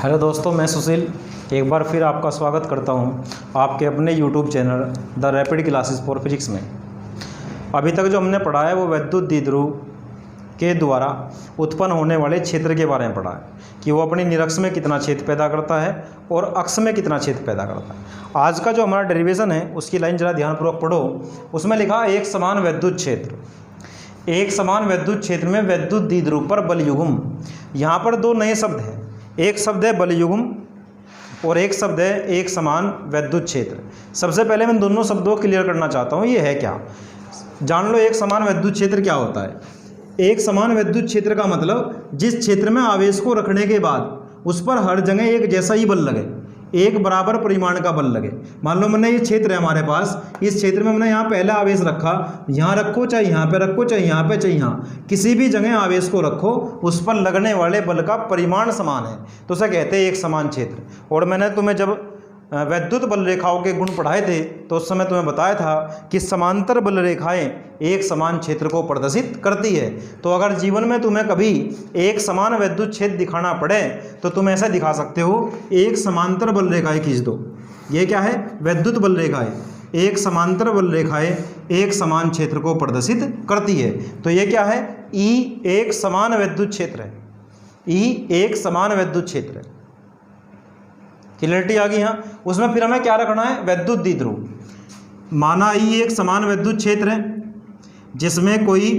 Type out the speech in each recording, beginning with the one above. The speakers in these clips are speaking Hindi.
हेलो दोस्तों, मैं सुशील एक बार फिर आपका स्वागत करता हूं आपके अपने YouTube channel the rapid classes for physics में। अभी तक जो हमने पढ़ा है वो वैद्युत द्विध्रुव के द्वारा उत्पन्न होने वाले क्षेत्र के बारे में पढ़ा है कि वो अपनी निरक्ष में कितना क्षेत्र पैदा करता है और अक्ष में कितना क्षेत्र पैदा करता है। आज का जो हमारा डेरिवेशन है उसकी लाइन जरा ध्यानपूर्वक पढ़ो। उसमें लिखा एक समान वैद्युत क्षेत्र। एक समान वैद्युत क्षेत्र में वैद्युत द्विध्रुव पर बलयुग्म। यहाँ पर दो नए शब्द हैं, एक शब्द है बलयुग्म और एक शब्द है एक समान वैद्युत क्षेत्र। सबसे पहले मैं दोनों शब्दों को क्लियर करना चाहता हूँ, ये है क्या जान लो। एक समान वैद्युत क्षेत्र क्या होता है? एक समान वैद्युत क्षेत्र का मतलब जिस क्षेत्र में आवेश को रखने के बाद उस पर हर जगह एक जैसा ही बल लगे, एक बराबर परिमाण का बल लगे। मान लो मैंने ये क्षेत्र है हमारे पास, इस क्षेत्र में मैंने यहाँ पहला आवेश रखा, यहाँ रखो चाहे यहाँ पे रखो चाहे यहाँ पे चाहे यहाँ, किसी भी जगह आवेश को रखो उस पर लगने वाले बल का परिमाण समान है, तो उसे कहते हैं एक समान क्षेत्र। और मैंने तुम्हें जब वैद्युत बल रेखाओं के गुण पढ़ाए थे तो उस समय तुम्हें बताया था कि समांतर बल रेखाएं एक समान क्षेत्र को प्रदर्शित करती है। तो अगर जीवन में तुम्हें कभी एक समान वैद्युत क्षेत्र दिखाना पड़े तो तुम ऐसा दिखा सकते हो, एक समांतर बल रेखाएं खींच दो। ये क्या है? वैद्युत बल रेखाएं। एक समांतर बल रेखाएं एक समान क्षेत्र को प्रदर्शित करती है। तो ये क्या है? ई एक समान वैद्युत क्षेत्र है। ई एक समान वैद्युत क्षेत्र है। क्लियरिटी आ गई यहाँ। उसमें फिर हमें क्या रखना है? वैद्युत द्विध्रुव। माना ई एक समान वैद्युत क्षेत्र है जिसमें कोई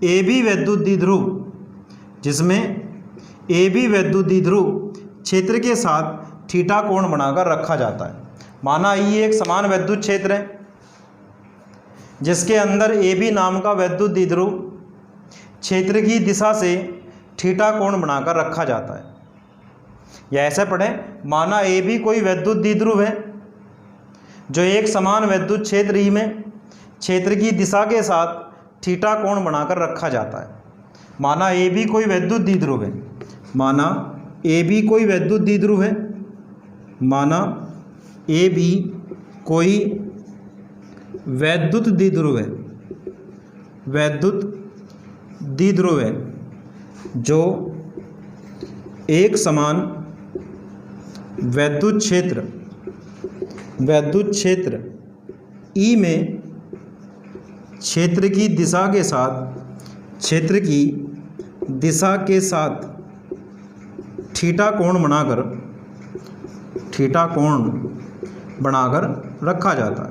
ए बी वैद्युत द्विध्रुव, जिसमें ए बी वैद्युत द्विध्रुव क्षेत्र के साथ थीटा कोण बनाकर रखा जाता है। माना ई एक समान वैद्युत क्षेत्र है जिसके अंदर ए बी नाम का वैद्युत द्विध्रुव क्षेत्र की दिशा से थीटा कोण बनाकर रखा जाता है। या ऐसे पढ़ें, माना ए भी कोई वैद्युत द्विध्रुव है जो एक समान वैद्युत क्षेत्र ई में क्षेत्र की दिशा के साथ थीटा कोण बनाकर रखा जाता है। माना ए भी कोई वैद्युत द्विध्रुव है, माना ए भी कोई वैद्युत द्विध्रुव है, माना ए भी कोई वैद्युत द्विध्रुव है, वैद्युत द्विध्रुव है जो एक समान वैद्युत क्षेत्र ई में क्षेत्र की दिशा के साथ थीटा कोण बनाकर रखा जाता है।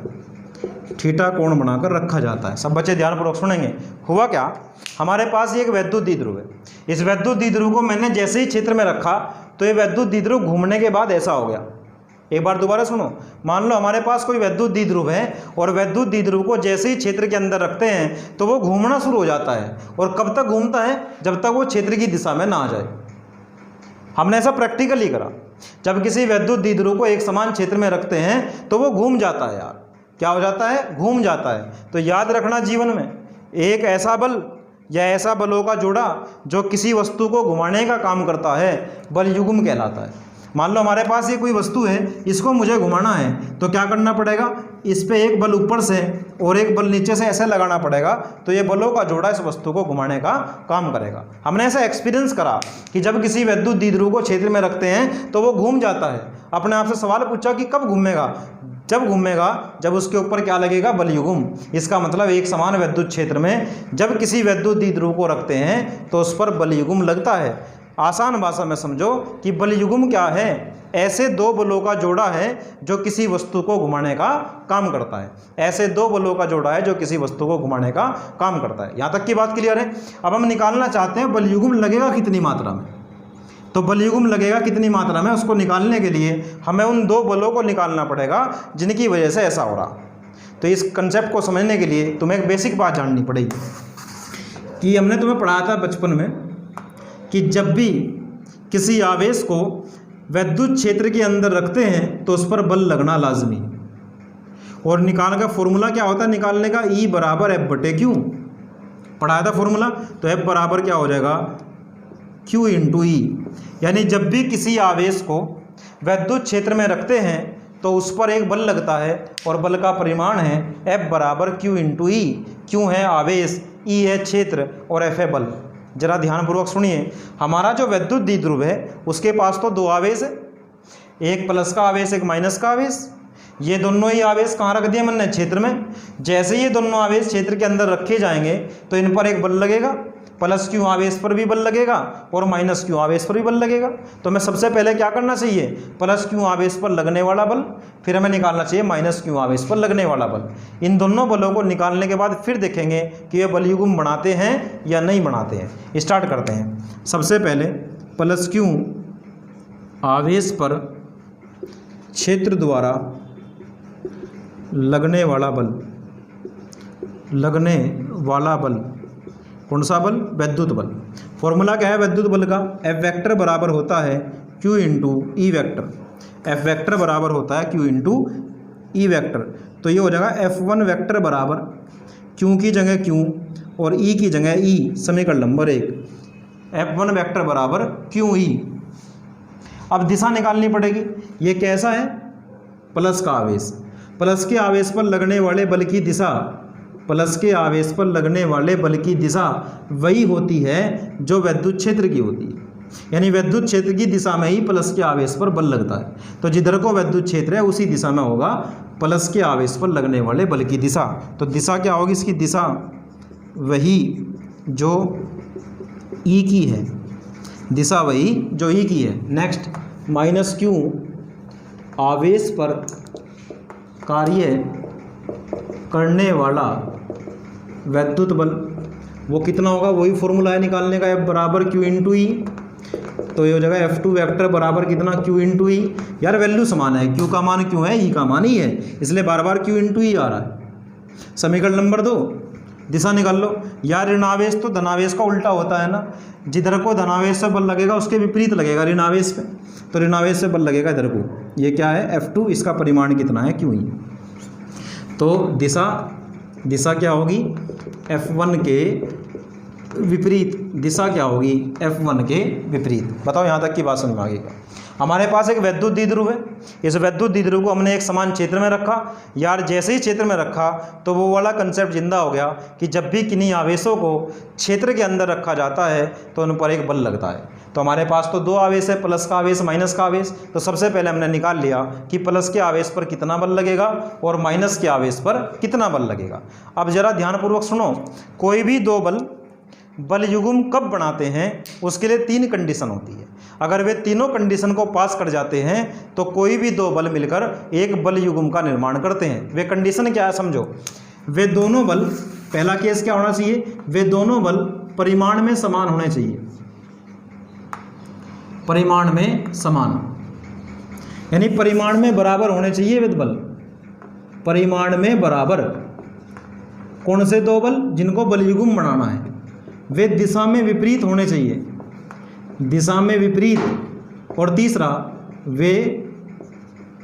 थीटा कोण बनाकर रखा जाता है। सब बच्चे ध्यानपूर्वक सुनेंगे। हुआ क्या, हमारे पास एक वैद्युत द्विध्रुव है। इस वैद्युत द्विध्रुव को मैंने जैसे ही क्षेत्र में रखा तो ये वैद्युत द्विध्रुव घूमने के बाद ऐसा हो गया। एक बार दोबारा सुनो। मान लो हमारे पास कोई वैद्युत द्विध्रुव है और वैद्युत द्विध्रुव को जैसे ही क्षेत्र के अंदर रखते हैं तो वो घूमना शुरू हो जाता है। और कब तक घूमता है? जब तक वो क्षेत्र की दिशा में ना आ जाए। हमने ऐसा प्रैक्टिकली करा। जब किसी वैद्युत द्विध्रुव को एक समान क्षेत्र में रखते हैं तो वो घूम जाता है। यार क्या हो जाता है? घूम जाता है। तो याद रखना, जीवन में एक ऐसा बल या ऐसा बलों का जोड़ा जो किसी वस्तु को घुमाने का काम करता है बलयुग्म कहलाता है। मान लो हमारे पास ये कोई वस्तु है, इसको मुझे घुमाना है तो क्या करना पड़ेगा? इस पे एक बल ऊपर से और एक बल नीचे से ऐसे लगाना पड़ेगा, तो ये बलों का जोड़ा इस वस्तु को घुमाने का काम करेगा। हमने ऐसा एक्सपीरियंस करा कि जब किसी वैद्युत द्विध्रुव को क्षेत्र में रखते हैं तो वो घूम जाता है। अपने आप से सवाल पूछा कि कब घूमेगा? जब घूमेगा जब उसके ऊपर क्या लगेगा? बलयुग्म। इसका मतलब एक समान वैद्युत क्षेत्र में जब किसी वैद्युत द्विध्रुव को रखते हैं तो उस पर बलयुग्म लगता है। आसान भाषा में समझो कि बलयुग्म क्या है? ऐसे दो बलों का जोड़ा है जो किसी वस्तु को घुमाने का काम करता है। ऐसे दो बलों का जोड़ा है जो किसी वस्तु को घुमाने का काम करता है। यहाँ तक की बात क्लियर है। अब हम निकालना चाहते हैं बलयुग्म लगेगा कितनी मात्रा में। तो बलयुग्म लगेगा कितनी मात्रा में, उसको निकालने के लिए हमें उन दो बलों को निकालना पड़ेगा जिनकी वजह से ऐसा हो रहा। तो इस कंसेप्ट को समझने के लिए तुम्हें एक बेसिक बात जाननी पड़ेगी कि हमने तुम्हें पढ़ाया था बचपन में कि जब भी किसी आवेश को वैद्युत क्षेत्र के अंदर रखते हैं तो उस पर बल लगना लाजमी है। और निकालने का फॉर्मूला क्या होता है निकालने का? ई बराबर एफ बटे क्यू। पढ़ाया था फॉर्मूला। तो एफ बराबर क्या हो जाएगा? क्यू इंटू ई। यानी जब भी किसी आवेश को वैद्युत क्षेत्र में रखते हैं तो उस पर एक बल लगता है और बल का परिमाण है एफ बराबर क्यू इंटू ई। क्यू है आवेश, ई है क्षेत्र और एफ है बल। जरा ध्यानपूर्वक सुनिए। हमारा जो वैद्युत द्विध्रुव है उसके पास तो दो आवेश है, एक प्लस का आवेश एक माइनस का आवेश। ये दोनों ही आवेश कहाँ रख दिए मैंने? क्षेत्र में। जैसे ये दोनों आवेश क्षेत्र के अंदर रखे जाएंगे तो इन पर एक बल लगेगा, प्लस क्यू आवेश पर भी बल लगेगा और माइनस क्यू आवेश पर भी बल लगेगा। तो मैं सबसे पहले क्या करना चाहिए? प्लस क्यू आवेश पर लगने वाला बल, फिर हमें निकालना चाहिए माइनस क्यू आवेश पर लगने वाला बल। इन दोनों बलों को निकालने के बाद फिर देखेंगे कि ये बल युग्म बनाते हैं या नहीं बनाते हैं। स्टार्ट करते हैं। सबसे पहले प्लस क्यू आवेश पर क्षेत्र द्वारा लगने वाला बल, लगने वाला बल कौन सा बल? वैद्युत बल। फॉर्मूला क्या है वैद्युत बल का? एफ वेक्टर बराबर होता है Q into E vector. F vector बराबर होता है क्यू इंटू ई वेक्टर। तो ये हो जाएगा F1 वेक्टर बराबर क्यू की जगह क्यू और ई की जगह ई, समीकरण नंबर 1। F1 वेक्टर बराबर क्यू ई। अब दिशा निकालनी पड़ेगी। ये कैसा है? प्लस का आवेश। प्लस के आवेश पर लगने वाले बल की दिशा, प्लस के आवेश पर लगने वाले बल की दिशा वही होती है जो विद्युत क्षेत्र की होती है। यानी विद्युत क्षेत्र की दिशा में ही प्लस के आवेश पर बल लगता है। तो जिधर को विद्युत क्षेत्र है उसी दिशा में होगा प्लस के आवेश पर लगने वाले बल की दिशा। तो दिशा क्या होगी? इसकी दिशा वही जो ई की है, दिशा वही जो ई की है। नेक्स्ट, माइनस क्यू आवेश पर कार्य करने वाला वैद्युत बल, वो कितना होगा? वही फॉर्मूला है निकालने का, F बराबर क्यू इंटू ई। तो ये हो जाएगा F2 वेक्टर बराबर कितना? क्यू इंटू ई। यार वैल्यू समान है, क्यू का मान क्यों है, ई का मान ही है, इसलिए बार बार क्यू इंटू ई आ रहा है। समीकरण नंबर 2, दिशा निकाल लो। यार ऋणावेश तो धनावेश का उल्टा होता है ना, जिधर को धनावेश से बल लगेगा उसके विपरीत लगेगा ऋणावेश पे, तो ऋणावेश से बल लगेगा इधर को। ये क्या है? F2, इसका परिमाण कितना है? Q E. तो दिशा क्या होगी? F1 के विपरीत। दिशा क्या होगी? F1 के विपरीत। बताओ यहाँ तक की बात समझ में आएगी। हमारे पास एक वैद्युत द्विध्रुव है। इस वैद्युत द्विध्रुव को हमने एक समान क्षेत्र में रखा। यार जैसे ही क्षेत्र में रखा तो वो वाला कंसेप्ट जिंदा हो गया कि जब भी किन्हीं आवेशों को क्षेत्र के अंदर रखा जाता है तो उन पर एक बल लगता है। तो हमारे पास तो दो आवेश है, प्लस का आवेश माइनस का आवेश। तो सबसे पहले हमने निकाल लिया कि प्लस के आवेश पर कितना बल लगेगा और माइनस के आवेश पर कितना बल लगेगा। अब जरा ध्यानपूर्वक सुनो। कोई भी दो बल युग्म कब बनाते हैं उसके लिए 3 कंडीशन होती है। अगर वे तीनों कंडीशन को पास कर जाते हैं तो कोई भी दो बल मिलकर एक बल युग्म का निर्माण करते हैं। वे कंडीशन क्या है समझो। वे दोनों बल, पहला केस क्या होना चाहिए? वे दोनों बल परिमाण में समान होने चाहिए। परिमाण में समान, यानी परिमाण में बराबर होने चाहिए वे बल। परिमाण में बराबर। कौन से दो बल? जिनको बल युग्म बनाना है। वे दिशा में विपरीत होने चाहिए, दिशा में विपरीत। और तीसरा, वे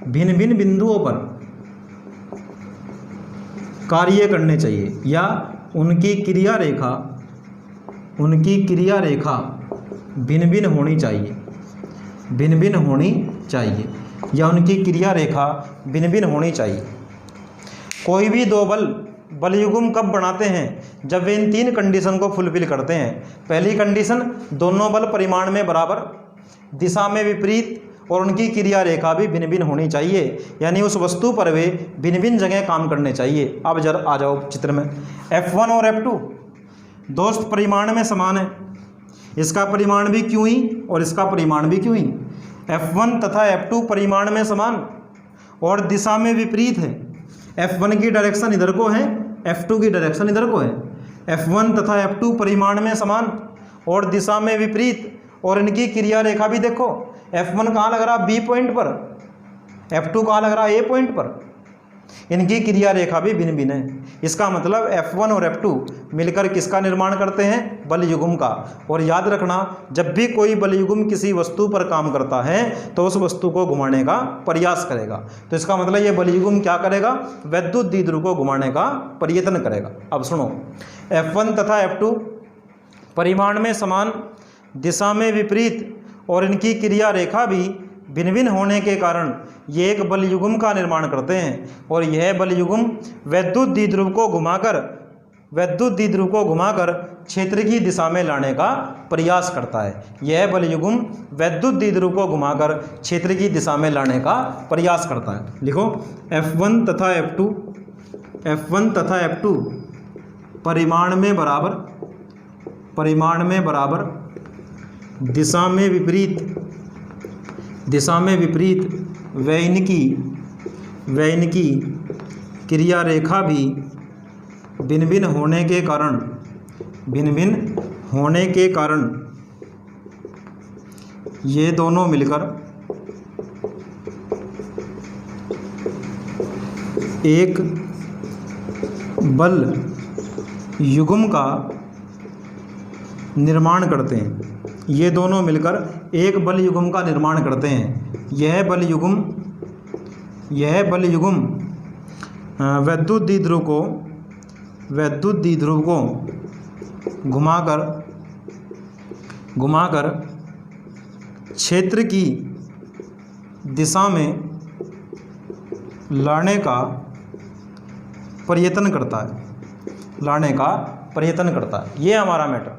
भिन्न भिन्न बिंदुओं पर कार्य करने चाहिए या उनकी क्रिया रेखा भिन्न भिन्न होनी चाहिए, भिन्न भिन्न होनी चाहिए या उनकी क्रिया रेखा भिन्न भिन्न होनी चाहिए। कोई भी दो बल युग्म कब बनाते हैं? जब वे इन 3 कंडीशन को फुलफिल करते हैं। पहली कंडीशन, दोनों बल परिमाण में बराबर, दिशा में विपरीत और उनकी क्रिया रेखा भी भिन्न भिन्न होनी चाहिए, यानी उस वस्तु पर वे भिन्न भिन्न जगह काम करने चाहिए। अब जरा आ जाओ चित्र में। F1 और F2 दोस्त परिमाण में समान है। इसका परिमाण भी क्यू ही और इसका परिमाण भी क्यू ही। F1 तथा F2 परिमाण में समान और दिशा में विपरीत है। F1 की डायरेक्शन इधर को है, F2 की डायरेक्शन इधर को है। F1 तथा F2 परिमाण में समान और दिशा में विपरीत, और इनकी क्रिया रेखा भी देखो। F1 कहाँ लग रहा? B पॉइंट पर। F2 कहाँ लग रहा? A पॉइंट पर। इनकी क्रिया रेखा भी भिन्न भिन्न है। इसका मतलब F1 और F2 मिलकर किसका निर्माण करते हैं? बल युग्म का। और याद रखना, जब भी कोई बल युग्म किसी वस्तु पर काम करता है तो उस वस्तु को घुमाने का प्रयास करेगा। तो इसका मतलब ये बल युग्म क्या करेगा? वैद्युत द्विध्रुव को घुमाने का प्रयत्न करेगा। अब सुनो, F1 तथा F2 परिमाण में समान, दिशा में विपरीत और इनकी क्रिया रेखा भी भिन्न भिन्न होने के कारण ये एक बल युग्म का निर्माण करते हैं। और यह बल युग्म वैद्युत द्विध्रुव को घुमाकर वैद्युत द्विध्रुव को घुमाकर क्षेत्र की दिशा में लाने का प्रयास करता है। यह बलयुग्म वैद्युत द्विध्रुव को घुमाकर क्षेत्र की दिशा में लाने का प्रयास करता है। लिखो F1 तथा F2 परिमाण में बराबर दिशा में विपरीत वैनिकी क्रिया रेखा भी भिन्न भिन्न होने के कारण ये दोनों मिलकर एक बल युग्म का निर्माण करते हैं। ये दोनों मिलकर एक बल युग्म का निर्माण करते हैं। यह बल युग्म वैद्युत द्विध्रुव को घुमाकर क्षेत्र की दिशा में लाने का प्रयत्न करता है। ये हमारा मैटर।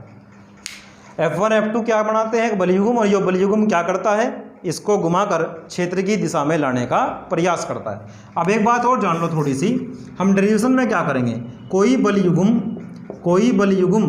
F1 F2 क्या बनाते हैं? एक बलयुग्म, और ये बलयुग्म क्या करता है? इसको घुमाकर क्षेत्र की दिशा में लाने का प्रयास करता है। अब एक बात और जान लो थोड़ी सी, हम डेरिवेशन में क्या करेंगे? कोई बलयुग्म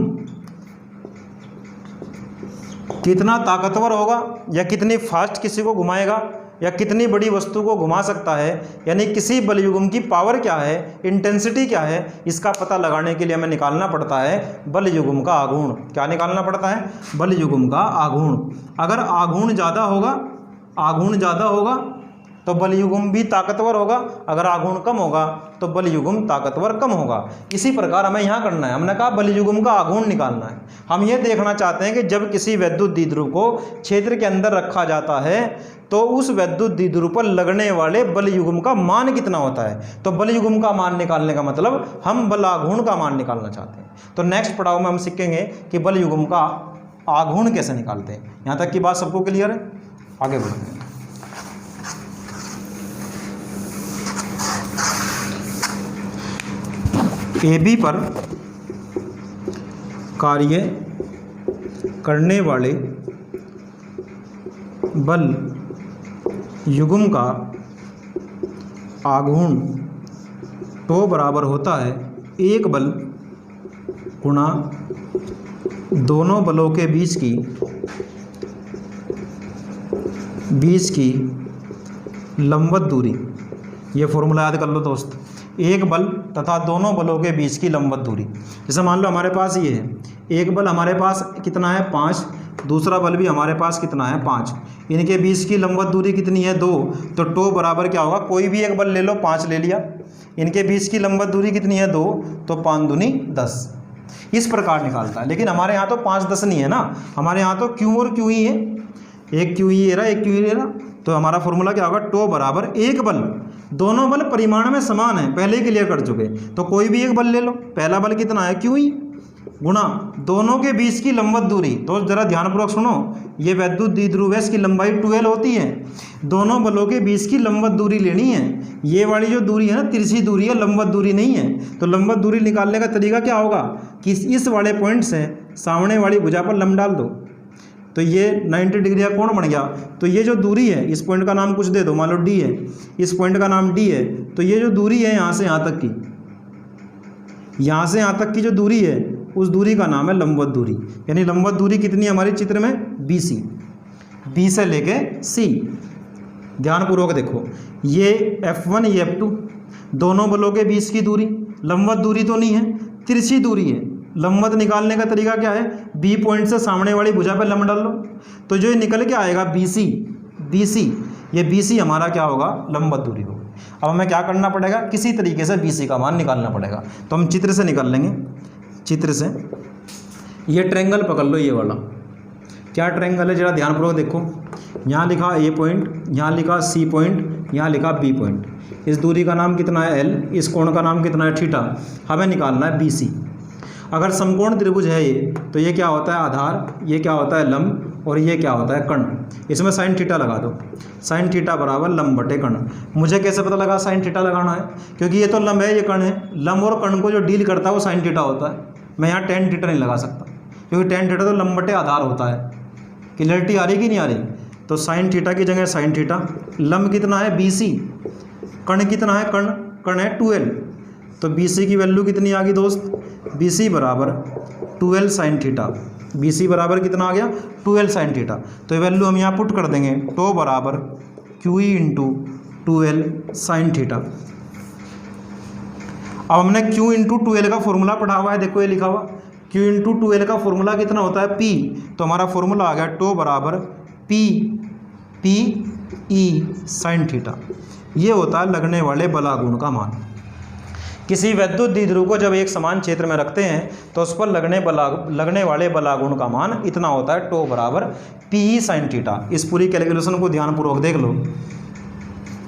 कितना ताकतवर होगा या कितनी फास्ट किसी को घुमाएगा या कितनी बड़ी वस्तु को घुमा सकता है, यानी किसी बलयुग्म की पावर क्या है, इंटेंसिटी क्या है, इसका पता लगाने के लिए हमें निकालना पड़ता है बलयुग्म का आघूर्ण। क्या निकालना पड़ता है? बलयुग्म का आघूर्ण। अगर आघूर्ण ज़्यादा होगा तो बलयुग्म भी ताकतवर होगा, अगर आघूर्ण कम होगा तो बलयुग्म ताकतवर कम होगा। इसी प्रकार हमें यहाँ करना है। हमने कहा बलयुग्म का आघूर्ण निकालना है। हम ये देखना चाहते हैं कि जब किसी वैद्युत द्विध्रुव को क्षेत्र के अंदर रखा जाता है तो उस वैद्युत द्विध्रुव पर लगने वाले बलयुग्म का मान कितना होता है। तो बलयुग्म का मान निकालने का मतलब हम बल आघूर्ण का मान निकालना चाहते हैं। तो नेक्स्ट पड़ाव में हम सीखेंगे कि बलयुग्म का आघूर्ण कैसे निकालते हैं। यहाँ तक की बात सबको क्लियर है? आगे बढ़ते हैं। AB पर कार्य करने वाले बल युग्म का आघूर्ण टो बराबर होता है एक बल गुणा दोनों बलों के बीच की लंबवत दूरी। ये फॉर्मूला याद कर लो दोस्त। एक बल तथा दोनों बलों के बीच की लंबवत दूरी। जैसे मान लो हमारे पास ये है, एक बल हमारे पास कितना है 5, दूसरा बल भी हमारे पास कितना है 5, इनके बीच की लंबवत दूरी कितनी है 2। तो टो बराबर क्या होगा? कोई भी एक बल ले लो, 5 ले लिया, इनके बीच की लंबवत दूरी कितनी है 2, तो 5 दूनी 10। इस प्रकार निकालता है। लेकिन हमारे यहाँ तो 5 10 नहीं है ना, हमारे यहाँ तो क्यू और क्यू ही है, एक क्यू ही रहा, एक क्यू ही रहा। तो हमारा फॉर्मूला क्या होगा? टो बराबर एक बल, दोनों बल परिमाण में समान है, पहले ही क्लियर कर चुके। तो कोई भी एक बल ले लो, पहला बल कितना है क्यू ही, गुणा दोनों के बीच की लंबवत दूरी। तो जरा ध्यानपूर्वक सुनो, ये वैद्युत द्विध्रुव है, इसकी लंबाई 12 होती है। दोनों बलों के बीच की लंबवत दूरी लेनी है। ये वाली जो दूरी है ना, तिरछी दूरी है, लंबवत दूरी नहीं है। तो लंबवत दूरी निकालने का तरीका क्या होगा कि इस वाले पॉइंट से सामने वाली भुजा पर लंब डाल दो, तो ये 90 डिग्री का कोण बन गया। तो ये जो दूरी है, इस पॉइंट का नाम कुछ दे दो, मान लो डी है, इस पॉइंट का नाम डी है। तो ये जो दूरी है यहाँ से यहाँ तक की, यहाँ से यहाँ तक की जो दूरी है, उस दूरी का नाम है लंबवत दूरी। यानी लंबवत दूरी कितनी है हमारे चित्र में? BC, B से लेके C। ध्यानपूर्वक देखो, ये F1 ये F2, दोनों बलों के बीच की दूरी, लंबवत दूरी तो नहीं है, तिरछी दूरी है। लंबवत निकालने का तरीका क्या है? B पॉइंट से सामने वाली भुजा पर लंब डाल लो, तो जो ये निकल के आएगा BC, ये BC हमारा क्या होगा? लंबवत दूरी होगी। अब हमें क्या करना पड़ेगा? किसी तरीके से BC का मान निकालना पड़ेगा। तो हम चित्र से निकाल लेंगे। चित्र से ये ट्रायंगल पकड़ लो, ये वाला क्या ट्रायंगल है, जरा ध्यानपूर्वक देखो। यहाँ लिखा A पॉइंट, यहाँ लिखा C पॉइंट, यहाँ लिखा B पॉइंट। इस दूरी का नाम कितना है L, इस कोण का नाम कितना है थीटा। हमें निकालना है BC। अगर समकोण त्रिभुज है ये, तो ये क्या होता है? आधार, ये क्या होता है? लंब, और ये क्या होता है कर्ण। इसमें साइन थीटा लगा दो, साइन थीटा बराबर लंब बटे कर्ण। मुझे कैसे पता लगा साइन थीटा लगाना है, क्योंकि ये तो लंब है, ये कर्ण है। लंब और कर्ण को जो डील करता है वो साइन थीटा होता है। मैं यहाँ टेन थीटा नहीं लगा सकता, क्योंकि टेन थीटा तो लंब बटे आधार होता है। क्लियरिटी आ रही कि नहीं आ रही? तो साइन थीटा की जगह साइन थीटा। लंब कितना है BC, कर्ण कितना है, कर्ण है 2L। तो BC की वैल्यू कितनी आ गई दोस्त, BC बराबर 2L साइन थीटा। BC बराबर कितना आ गया 2L साइन थीटा। तो ये वैल्यू हम यहाँ पुट कर देंगे, टो बराबर QE into 2L sine theta. अब हमने Q इंटू 2L का फॉर्मूला पढ़ा हुआ है, देखो ये लिखा हुआ Q इंटू 2L का फॉर्मूला कितना होता है P। तो हमारा फॉर्मूला आ गया टो बराबर PE साइन थीटा। ये होता है लगने वाले बलागुण का मान। किसी वैद्युत द्विध्रुव को जब एक समान क्षेत्र में रखते हैं तो उस पर लगने वाले बलागुण का मान इतना होता है, टो बराबर PE साइन थीटा। इस पूरी कैलकुलेशन को ध्यानपूर्वक देख लो,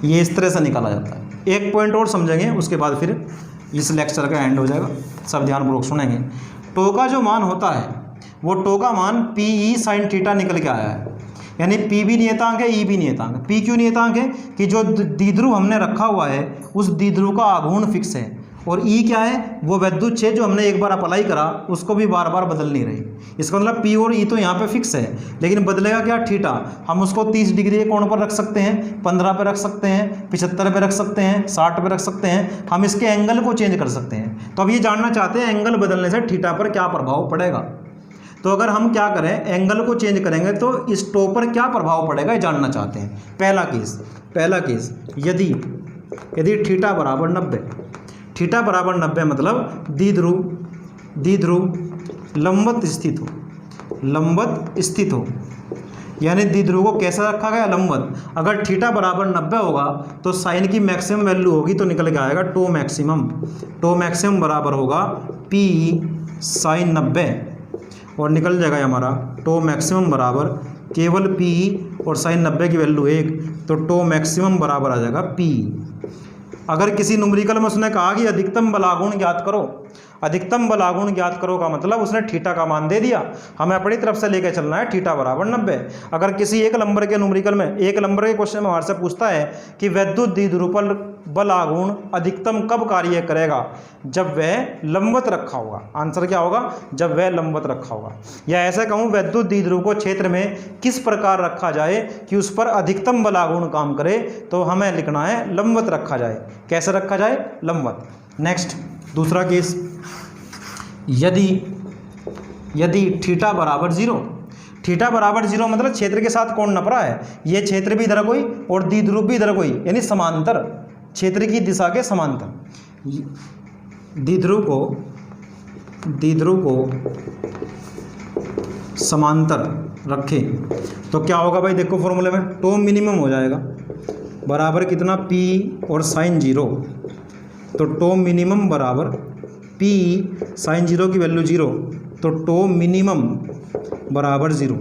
ये इस तरह से निकाला जाता है। एक पॉइंट और समझेंगे, उसके बाद फिर इस लेक्चर का एंड हो जाएगा, सब ध्यानपूर्वक सुनेंगे। टो का जो मान होता है वो टो का मान PE साइन थीटा निकल के आया है, यानी P भी नियतांक है, E भी नियतांक है। P क्यों नियतांक है कि जो द्विध्रुव हमने रखा हुआ है उस द्विध्रुव का आघूर्ण फिक्स है, और E क्या है, वो वैद्युत क्षेत्र जो हमने एक बार अप्लाई करा उसको भी बार बार बदल नहीं रही। इसका मतलब P और E तो यहाँ पे फिक्स है, लेकिन बदलेगा क्या, थीटा। हम उसको 30 डिग्री के कोण पर रख सकते हैं, 15 पे रख सकते हैं, 75 पे रख सकते हैं, 60 पे रख सकते हैं। हम इसके एंगल को चेंज कर सकते हैं। तो अब ये जानना चाहते हैं एंगल बदलने से थीटा पर क्या प्रभाव पड़ेगा। तो अगर हम क्या करें, एंगल को चेंज करेंगे तो इस टो पर क्या प्रभाव पड़ेगा ये जानना चाहते हैं। पहला केस यदि थीटा बराबर 90, थीटा बराबर 90 मतलब द्विध्रुव लंबवत स्थित हो, यानी द्विध्रुव को कैसा रखा गया, लंबवत। अगर थीटा बराबर 90 होगा तो साइन की मैक्सिमम वैल्यू होगी, तो निकल के आएगा टो मैक्सिमम बराबर होगा PE साइन 90, और निकल जाएगा हमारा टो मैक्सिमम बराबर केवल PE और साइन 90 की वैल्यू 1, तो टो मैक्सिमम बराबर आ जाएगा PE। अगर किसी न्यूमेरिकल में उसने कहा कि अधिकतम बलागुण ज्ञात करो, अधिकतम बलागुण ज्ञात करो का मतलब उसने थीटा का मान दे दिया, हमें अपनी तरफ से लेकर चलना है थीटा बराबर 90। अगर किसी एक नंबर के न्यूमेरिकल में, एक नंबर के क्वेश्चन में हमारे से पूछता है कि वैद्युत द्विध्रुव पर बलागुण अधिकतम कब कार्य करेगा, जब वह लंबवत रखा होगा। आंसर क्या होगा, जब वह लंबवत रखा होगा। या ऐसे कहूँ, वैद्युत द्विध्रुव को क्षेत्र में किस प्रकार रखा जाए कि उस पर अधिकतम बलागुण काम करे, तो हमें लिखना है लंबवत रखा जाए। कैसे रखा जाए, लंबवत। नेक्स्ट दूसरा केस, यदि थीटा बराबर 0, थीटा बराबर 0 मतलब क्षेत्र के साथ कोण नप रहा है, ये क्षेत्र भी इधर कोई और द्विध्रुव भी इधर कोई, यानी समांतर, क्षेत्र की दिशा के समांतर। द्विध्रुव को समांतर रखें तो क्या होगा भाई, देखो फॉर्मूले में टो मिनिमम हो जाएगा बराबर कितना, P और साइन 0। तो टो मिनिमम बराबर P साइन 0 की वैल्यू 0, तो टो मिनिमम बराबर 0।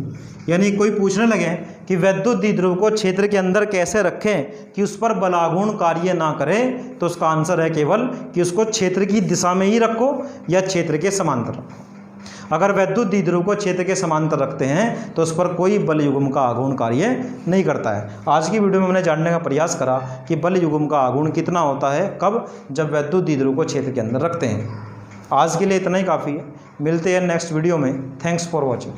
यानी कोई पूछने लगे कि वैद्युत द्विध्रुव को क्षेत्र के अंदर कैसे रखें कि उस पर बलागुण कार्य ना करे, तो उसका आंसर है केवल कि उसको क्षेत्र की दिशा में ही रखो या क्षेत्र के समांतर रखो। अगर वैद्युत द्विध्रुव को क्षेत्र के समांतर रखते हैं तो उस पर कोई बल युग्म का आघूर्ण कार्य नहीं करता है। आज की वीडियो में हमने जानने का प्रयास करा कि बल युग्म का आघूर्ण कितना होता है, कब, जब वैद्युत द्विध्रुव को क्षेत्र के अंदर रखते हैं। आज के लिए इतना ही काफ़ी है, मिलते हैं नेक्स्ट वीडियो में। Thanks for watching.